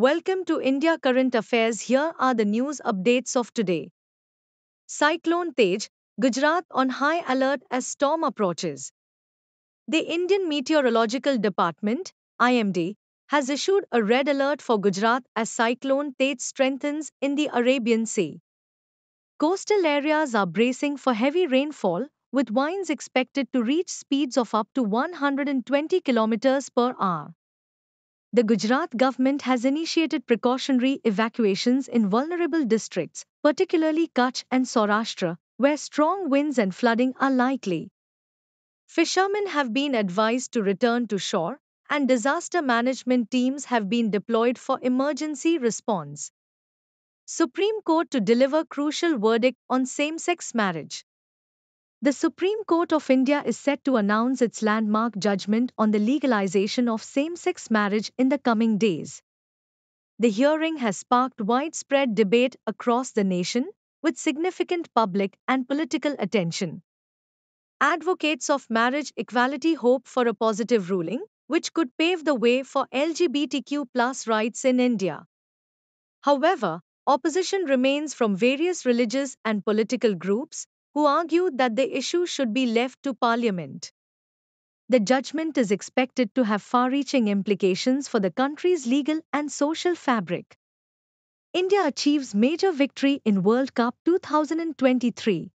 Welcome to India Current Affairs. Here are the news updates of today. Cyclone Tej, Gujarat on high alert as storm approaches. The Indian Meteorological Department, IMD, has issued a red alert for Gujarat as Cyclone Tej strengthens in the Arabian Sea. Coastal areas are bracing for heavy rainfall, with winds expected to reach speeds of up to 120 kilometers per hour. The Gujarat government has initiated precautionary evacuations in vulnerable districts, particularly Kutch and Saurashtra, where strong winds and flooding are likely. Fishermen have been advised to return to shore, and disaster management teams have been deployed for emergency response. Supreme Court to deliver crucial verdict on same-sex marriage. The Supreme Court of India is set to announce its landmark judgment on the legalization of same-sex marriage in the coming days. The hearing has sparked widespread debate across the nation, with significant public and political attention. Advocates of marriage equality hope for a positive ruling, which could pave the way for LGBTQ rights in India. However, opposition remains from various religious and political groups who argue that the issue should be left to Parliament. The judgment is expected to have far reaching implications for the country's legal and social fabric. India achieves major victory in World Cup 2023.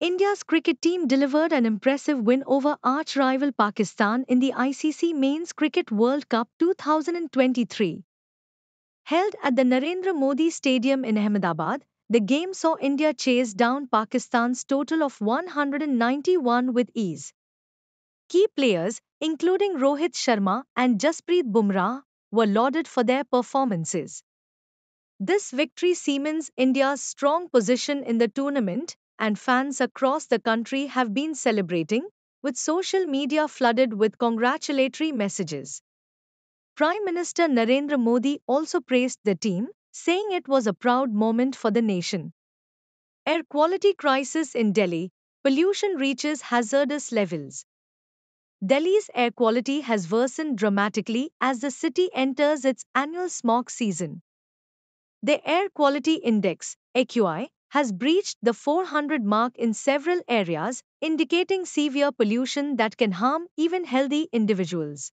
India's cricket team delivered an impressive win over arch-rival Pakistan in the ICC Men's Cricket World Cup 2023. Held at the Narendra Modi Stadium in Ahmedabad, the game saw India chase down Pakistan's total of 191 with ease. Key players, including Rohit Sharma and Jasprit Bumrah, were lauded for their performances. This victory cements India's strong position in the tournament, and fans across the country have been celebrating, with social media flooded with congratulatory messages. Prime Minister Narendra Modi also praised the team, saying it was a proud moment for the nation. Air quality crisis in Delhi, pollution reaches hazardous levels. Delhi's air quality has worsened dramatically as the city enters its annual smog season. The Air Quality Index, AQI, has breached the 400 mark in several areas, indicating severe pollution that can harm even healthy individuals.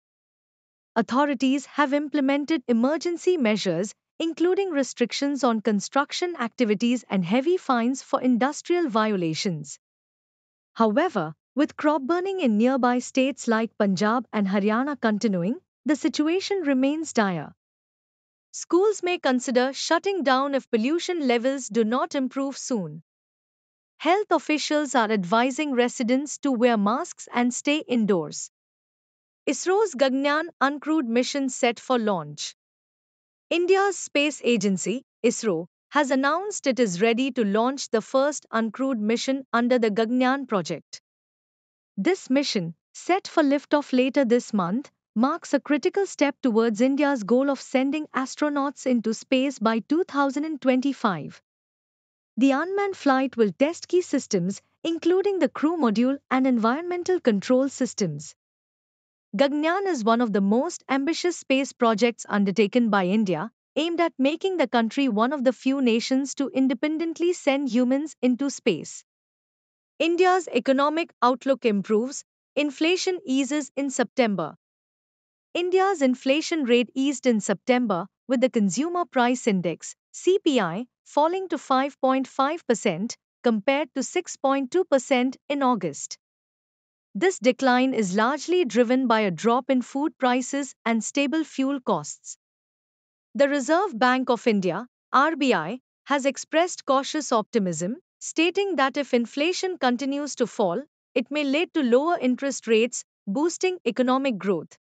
Authorities have implemented emergency measures, including restrictions on construction activities and heavy fines for industrial violations. However, with crop burning in nearby states like Punjab and Haryana continuing, the situation remains dire. Schools may consider shutting down if pollution levels do not improve soon. Health officials are advising residents to wear masks and stay indoors. ISRO's Gaganyaan uncrewed mission set for launch. India's space agency, ISRO, has announced it is ready to launch the first uncrewed mission under the Gaganyaan project. This mission, set for liftoff later this month, marks a critical step towards India's goal of sending astronauts into space by 2025. The unmanned flight will test key systems, including the crew module and environmental control systems. Gaganyaan is one of the most ambitious space projects undertaken by India, aimed at making the country one of the few nations to independently send humans into space. India's economic outlook improves, inflation eases in September. India's inflation rate eased in September, with the Consumer Price Index, CPI, falling to 5.5% compared to 6.2% in August. This decline is largely driven by a drop in food prices and stable fuel costs. The Reserve Bank of India, RBI, has expressed cautious optimism, stating that if inflation continues to fall, it may lead to lower interest rates, boosting economic growth.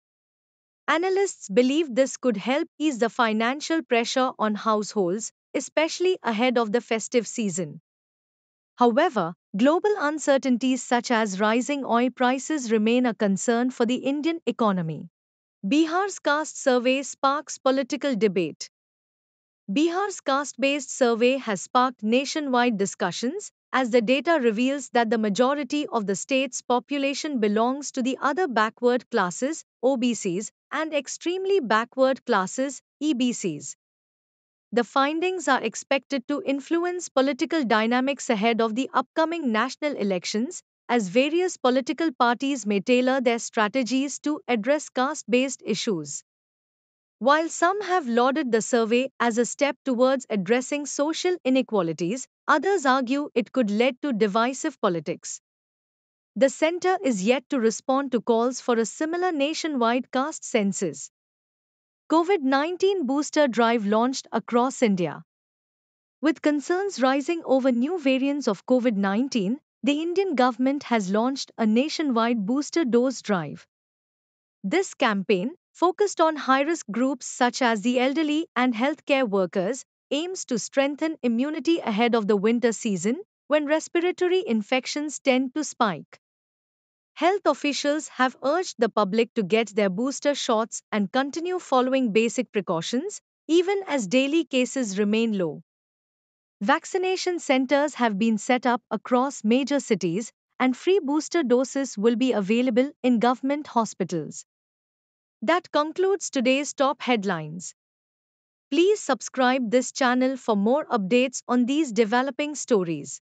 Analysts believe this could help ease the financial pressure on households, especially ahead of the festive season. However, global uncertainties such as rising oil prices remain a concern for the Indian economy. Bihar's caste survey sparks political debate. Bihar's caste-based survey has sparked nationwide discussions, as the data reveals that the majority of the state's population belongs to the other backward classes, OBCs, and extremely backward classes (EBCs). The findings are expected to influence political dynamics ahead of the upcoming national elections, as various political parties may tailor their strategies to address caste based issues. While some have lauded the survey as a step towards addressing social inequalities, others argue it could lead to divisive politics. The center is yet to respond to calls for a similar nationwide caste census. COVID-19 booster drive launched across India. With concerns rising over new variants of COVID-19, the Indian government has launched a nationwide booster dose drive. This campaign, focused on high risk groups such as the elderly and healthcare workers, aims to strengthen immunity ahead of the winter season when respiratory infections tend to spike. Health officials have urged the public to get their booster shots and continue following basic precautions, even as daily cases remain low. Vaccination centers have been set up across major cities, and free booster doses will be available in government hospitals. That concludes today's top headlines. Please subscribe this channel for more updates on these developing stories.